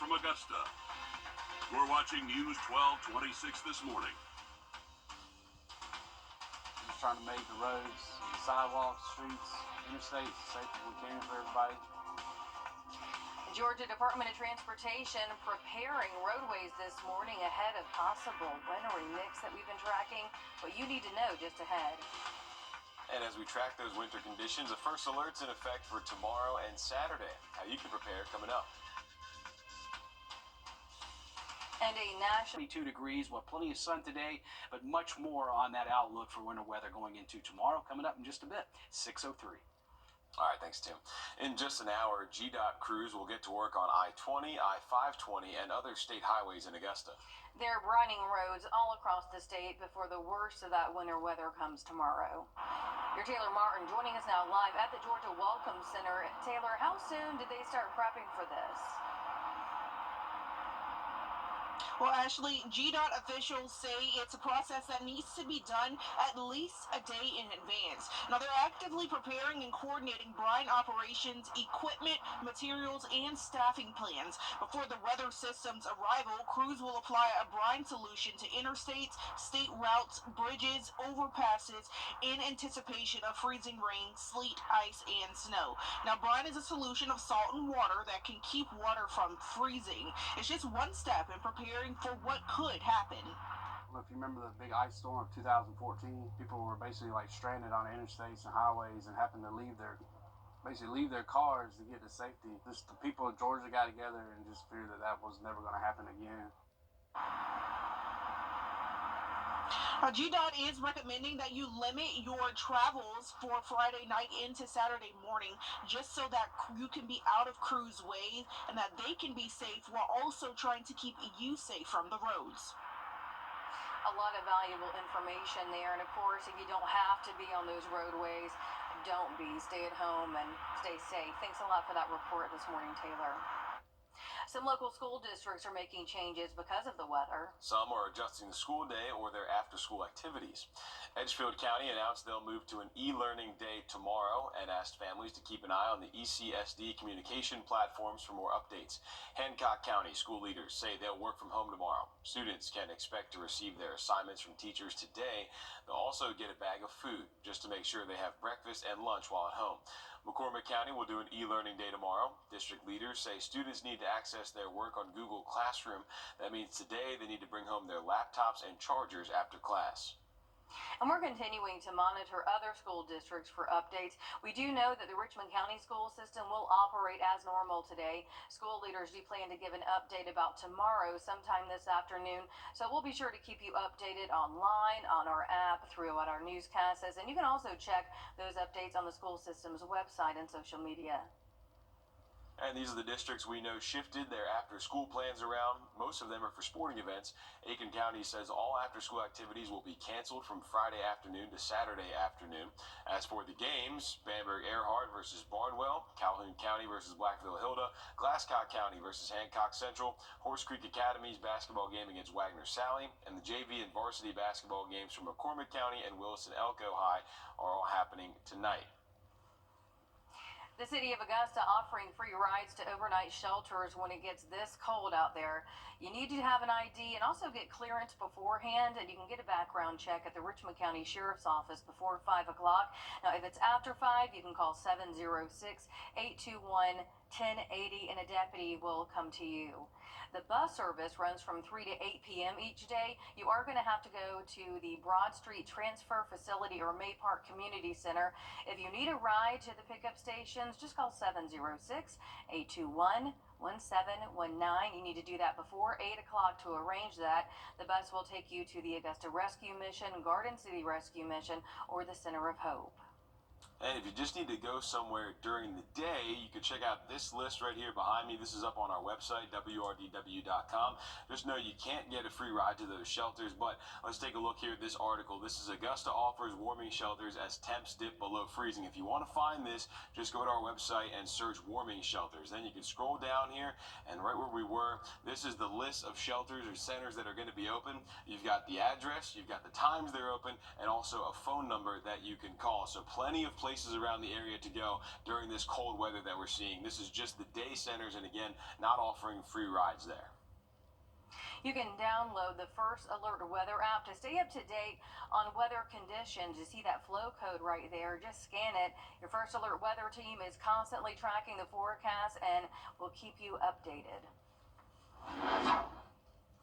from Augusta. You're watching News 1226 this morning. Just trying to make the roads, the sidewalks, streets, interstates as safe as we can for everybody. The Georgia Department of Transportation preparing roadways this morning ahead of possible wintry mix that we've been tracking. What you need to know just ahead. And as we track those winter conditions, a first alert's in effect for tomorrow and Saturday. How you can prepare coming up. And a national 22 degrees, well, plenty of sun today, but much more on that outlook for winter weather going into tomorrow. Coming up in just a bit, 6:03. All right, thanks, Tim. In just an hour, GDOT crews will get to work on I-20, I-520, and other state highways in Augusta. They're running roads all across the state before the worst of that winter weather comes tomorrow. Your Taylor Martin joining us now live at the Georgia Welcome Center. Taylor, how soon did they start prepping for this? Well, Ashley, GDOT officials say it's a process that needs to be done at least a day in advance. Now, they're actively preparing and coordinating brine operations, equipment, materials, and staffing plans. Before the weather system's arrival, crews will apply a brine solution to interstates, state routes, bridges, overpasses, in anticipation of freezing rain, sleet, ice, and snow. Now, brine is a solution of salt and water that can keep water from freezing. It's just one step in preparing for what could happen. If you remember the big ice storm of 2014, people were basically like stranded on interstates and highways and having to leave their cars to get to safety. Just the people of Georgia got together and just feared that that was never going to happen again. GDOT is recommending that you limit your travels for Friday night into Saturday morning just so that you can be out of crew's way and that they can be safe while also trying to keep you safe from the roads. A lot of valuable information there, and of course, if you don't have to be on those roadways, don't be. Stay at home and stay safe. Thanks a lot for that report this morning, Taylor. Some local school districts are making changes because of the weather. Some are adjusting the school day or their after-school activities. Edgefield County announced they'll move to an e-learning day tomorrow and asked families to keep an eye on the ECSD communication platforms for more updates. Hancock County school leaders say they'll work from home tomorrow. Students can expect to receive their assignments from teachers today. They'll also get a bag of food just to make sure they have breakfast and lunch while at home. McCormick County will do an e-learning day tomorrow. District leaders say students need to access their work on Google Classroom. That means today they need to bring home their laptops and chargers after class. And we're continuing to monitor other school districts for updates. We do know that the Richmond County school system will operate as normal today. School leaders do plan to give an update about tomorrow sometime this afternoon. So we'll be sure to keep you updated online, on our app, throughout our newscasts. And you can also check those updates on the school system's website and social media. And these are the districts we know shifted their after-school plans around. Most of them are for sporting events. Aiken County says all after-school activities will be canceled from Friday afternoon to Saturday afternoon. As for the games, Bamberg-Earhart versus Barnwell, Calhoun County versus Blackville-Hilda, Glasscock County versus Hancock Central, Horse Creek Academy's basketball game against Wagner-Sally, and the JV and varsity basketball games from McCormick County and Wilson-Elko High are all happening tonight. The city of Augusta offering free rides to overnight shelters when it gets this cold out there. You need to have an ID and also get clearance beforehand, and you can get a background check at the Richmond County Sheriff's Office before 5 o'clock. Now, if it's after 5, you can call 706-821-1080 and a deputy will come to you. The bus service runs from 3 to 8 p.m. each day. You are going to have to go to the Broad Street Transfer Facility or May Park Community Center. If you need a ride to the pickup stations, just call 706-821-1719. You need to do that before 8 o'clock to arrange that. The bus will take you to the Augusta Rescue Mission, Garden City Rescue Mission, or the Center of Hope. And if you just need to go somewhere during the day, you can check out this list right here behind me. This is up on our website, wrdw.com. Just know you can't get a free ride to those shelters, but let's take a look here at this article. This is Augusta offers warming shelters as temps dip below freezing. If you want to find this, just go to our website and search warming shelters. Then you can scroll down here, and right where we were, this is the list of shelters or centers that are going to be open. You've got the address, you've got the times they're open, and also a phone number that you can call. So plenty of places places around the area to go during this cold weather that we're seeing. This is just the day centers, and again, not offering free rides there. You can download the First Alert weather app to stay up to date on weather conditions. You see that flow code right there. Just scan it. Your First Alert weather team is constantly tracking the forecast and will keep you updated.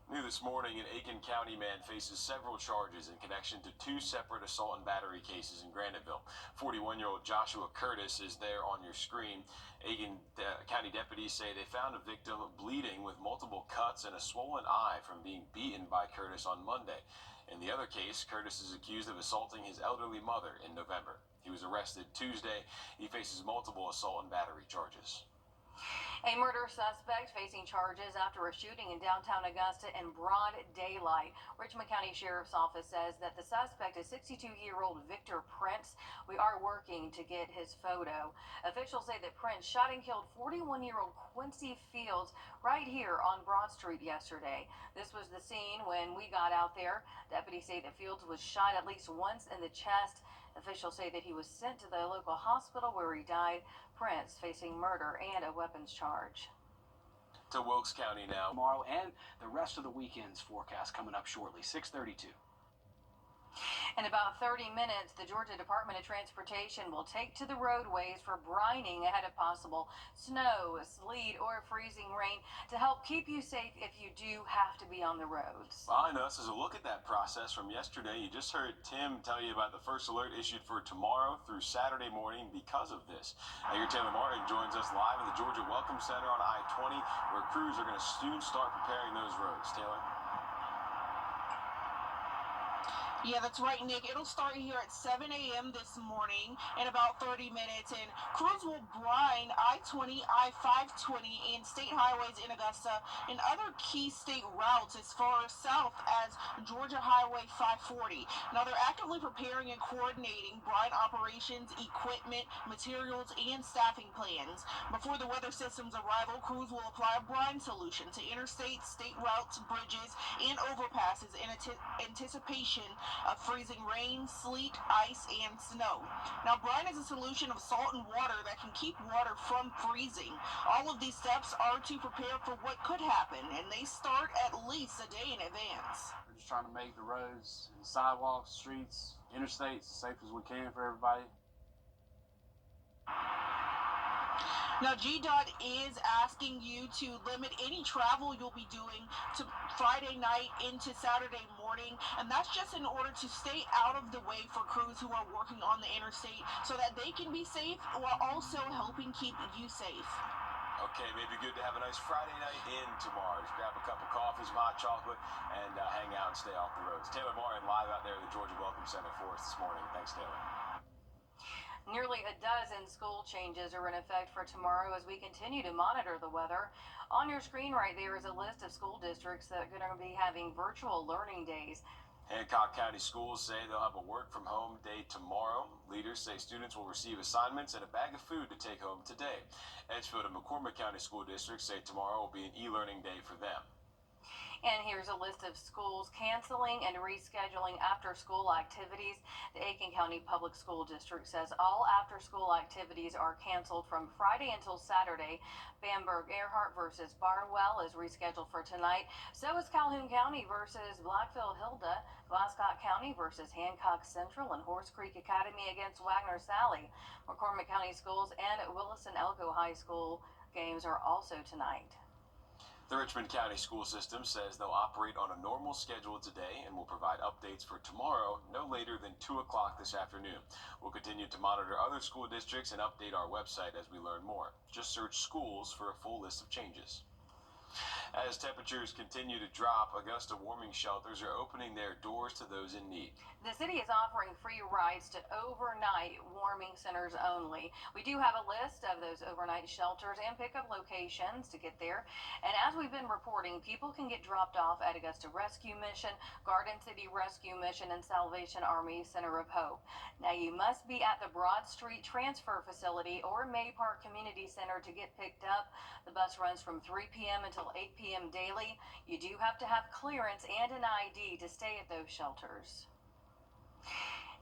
New this morning, an Aiken County man faces several charges in connection to two separate assault and battery cases in Graniteville. 41-year-old Joshua Curtis is there on your screen. Aiken County deputies say they found a victim bleeding with multiple cuts and a swollen eye from being beaten by Curtis on Monday. In the other case, Curtis is accused of assaulting his elderly mother in November. He was arrested Tuesday. He faces multiple assault and battery charges. A murder suspect facing charges after a shooting in downtown Augusta in broad daylight. Richmond County Sheriff's Office says that the suspect is 62-year-old Victor Prince. We are working to get his photo. Officials say that Prince shot and killed 41-year-old Quincy Fields right here on Broad Street yesterday. This was the scene when we got out there. Deputies say that Fields was shot at least once in the chest. Officials say that he was sent to the local hospital where he died. Prince facing murder and a weapons charge. To Wilkes County now. Tomorrow and the rest of the weekend's forecast coming up shortly. 6:32. In about 30 minutes, the Georgia Department of Transportation will take to the roadways for brining ahead of possible snow, sleet, or freezing rain to help keep you safe if you do have to be on the roads. Behind us is a look at that process from yesterday. You just heard Tim tell you about the first alert issued for tomorrow through Saturday morning because of this. Mayor Taylor Martin joins us live in the Georgia Welcome Center on I-20, where crews are going to soon start preparing those roads. Taylor? Yeah, that's right, Nick. It'll start here at 7 a.m. this morning in about 30 minutes, and crews will brine I-20, I-520, and state highways in Augusta and other key state routes as far south as Georgia Highway 540. Now, they're actively preparing and coordinating brine operations, equipment, materials, and staffing plans. Before the weather system's arrival, crews will apply a brine solution to interstate, state routes, bridges, and overpasses in anticipation of freezing rain, sleet, ice, and snow. Now, brine is a solution of salt and water that can keep water from freezing. All of these steps are to prepare for what could happen, and they start at least a day in advance. We're just trying to make the roads, and sidewalks, streets, interstates as safe as we can for everybody. Now, GDOT is asking you to limit any travel you'll be doing to Friday night into Saturday morning, and that's just in order to stay out of the way for crews who are working on the interstate so that they can be safe while also helping keep you safe. Okay, maybe good to have a nice Friday night in tomorrow. Just grab a cup of coffee, some hot chocolate, and hang out and stay off the roads. Taylor Martin live out there at the Georgia Welcome Center for us this morning. Thanks, Taylor. Nearly a dozen school changes are in effect for tomorrow as we continue to monitor the weather. On your screen right there is a list of school districts that are going to be having virtual learning days. Hancock County schools say they'll have a work from home day tomorrow. Leaders say students will receive assignments and a bag of food to take home today. Edgefield and McCormick County school districts say tomorrow will be an e-learning day for them. And here's a list of schools canceling and rescheduling after-school activities. The Aiken County Public School District says all after-school activities are canceled from Friday until Saturday. Bamberg-Earhart versus Barnwell is rescheduled for tonight. So is Calhoun County versus Blackville-Hilda, Glasscock County versus Hancock Central, and Horse Creek Academy against Wagner-Sally. McCormick County Schools and Williston-Elko High School games are also tonight. The Richmond County school system says they'll operate on a normal schedule today and will provide updates for tomorrow no later than 2 o'clock this afternoon. We'll continue to monitor other school districts and update our website as we learn more. Just search schools for a full list of changes. As temperatures continue to drop, Augusta warming shelters are opening their doors to those in need. The city is offering free rides to overnight warming centers only. We do have a list of those overnight shelters and pickup locations to get there. And as we've been reporting, people can get dropped off at Augusta Rescue Mission, Garden City Rescue Mission, and Salvation Army Center of Hope. Now, you must be at the Broad Street Transfer Facility or May Park Community Center to get picked up. The bus runs from 3 p.m. until 8 p.m. daily. You do have to have clearance and an ID to stay at those shelters.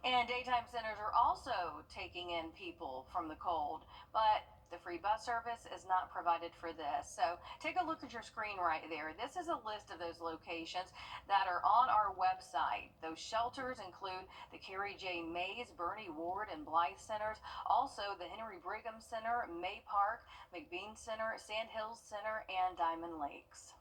And daytime centers are also taking in people from the cold, but the free bus service is not provided for this. So take a look at your screen right there. This is a list of those locations that are on our website. Those shelters include the Carrie J. Mays, Bernie Ward, and Blythe Centers, also the Henry Brigham Center, May Park, McBean Center, Sand Hills Center, and Diamond Lakes.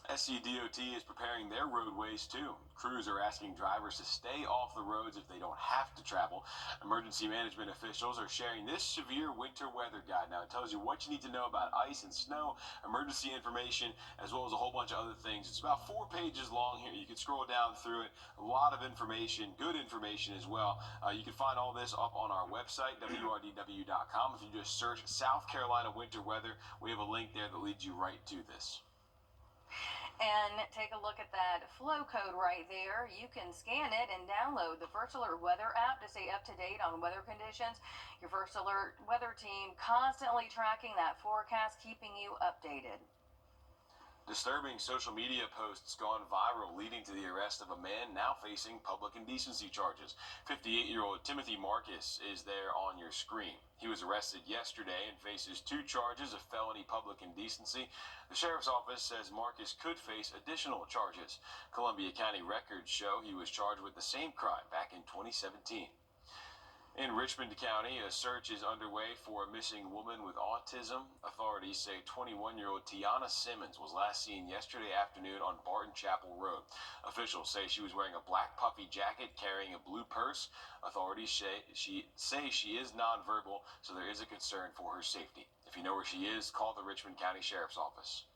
SCDOT is preparing their roadways too. Crews are asking drivers to stay off the roads if they don't have to travel. Emergency management officials are sharing this severe winter weather guide. Now it tells you what you need to know about ice and snow, emergency information, as well as a whole bunch of other things. It's about 4 pages long here. You can scroll down through it. A lot of information, good information as well. You can find all this up on our website, wrdw.com. If you just search South Carolina winter weather, we have a link there that leads you right to this. And take a look at that flow code right there. You can scan it and download the First Alert Weather app to stay up to date on weather conditions. Your First Alert weather team constantly tracking that forecast, keeping you updated. Disturbing social media posts gone viral, leading to the arrest of a man now facing public indecency charges. 58-year-old Timothy Marcus is there on your screen. He was arrested yesterday and faces 2 charges of felony public indecency. The sheriff's office says Marcus could face additional charges. Columbia County records show he was charged with the same crime back in 2017. In Richmond County, a search is underway for a missing woman with autism. Authorities say 21-year-old Tiana Simmons was last seen yesterday afternoon on Barton Chapel Road. Officials say she was wearing a black puffy jacket, carrying a blue purse. Authorities say she is nonverbal, so there is a concern for her safety. If you know where she is, call the Richmond County Sheriff's Office.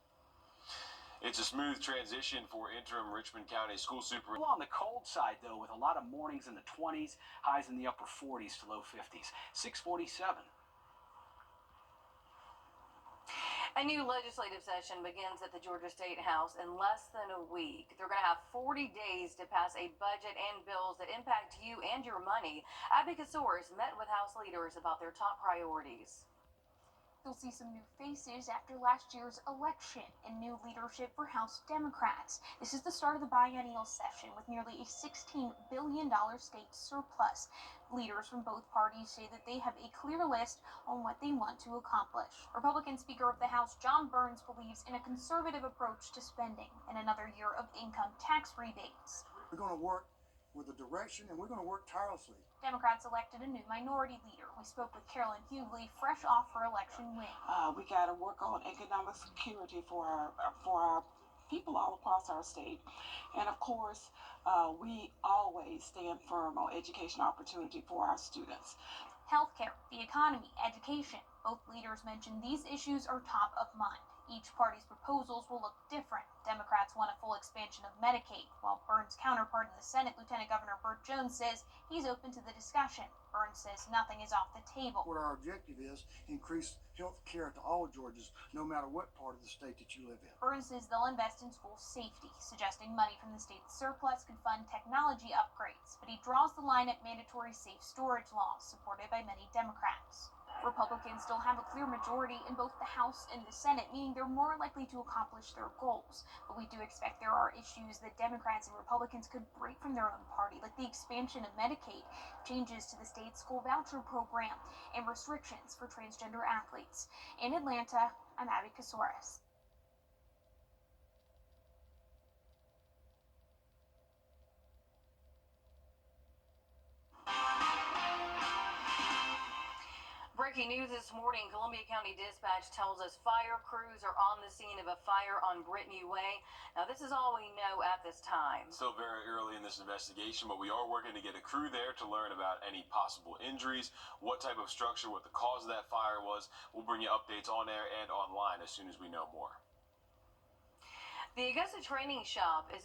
It's a smooth transition for interim Richmond County School Superintendent. On the cold side, though, with a lot of mornings in the 20s, highs in the upper 40s to low 50s. 647. A new legislative session begins at the Georgia State House in less than a week. They're going to have 40 days to pass a budget and bills that impact you and your money. Abby Kasoris met with House leaders about their top priorities. You'll see some new faces after last year's election and new leadership for House Democrats. This is the start of the biennial session with nearly a $16 billion state surplus. Leaders from both parties say that they have a clear list on what they want to accomplish. Republican Speaker of the House John Burns believes in a conservative approach to spending and another year of income tax rebates. We're going to work with a direction, and we're going to work tirelessly. Democrats elected a new minority leader. We spoke with Carolyn Hughley, fresh off her election win. We got to work on economic security for our people all across our state. And of course, we always stand firm on education opportunity for our students. Healthcare, the economy, education. Both leaders mentioned these issues are top of mind. Each party's proposals will look different. Democrats want a full expansion of Medicaid, while Burns' counterpart in the Senate, Lieutenant Governor Burt Jones, says he's open to the discussion. Burns says nothing is off the table. What our objective is, increase health care to all Georgians, no matter what part of the state that you live in. Burns says they'll invest in school safety, suggesting money from the state's surplus could fund technology upgrades. But he draws the line at mandatory safe storage laws, supported by many Democrats. Republicans still have a clear majority in both the House and the Senate, meaning they're more likely to accomplish their goals. But we do expect there are issues that Democrats and Republicans could break from their own party, like the expansion of Medicaid, changes to the state school voucher program, and restrictions for transgender athletes. In Atlanta, I'm Abby Kasoris. Breaking news this morning, Columbia County Dispatch tells us fire crews are on the scene of a fire on Brittany Way. Now, this is all we know at this time. Still very early in this investigation, but we are working to get a crew there to learn about any possible injuries, what type of structure, what the cause of that fire was. We'll bring you updates on air and online as soon as we know more. The Augusta Training Shop is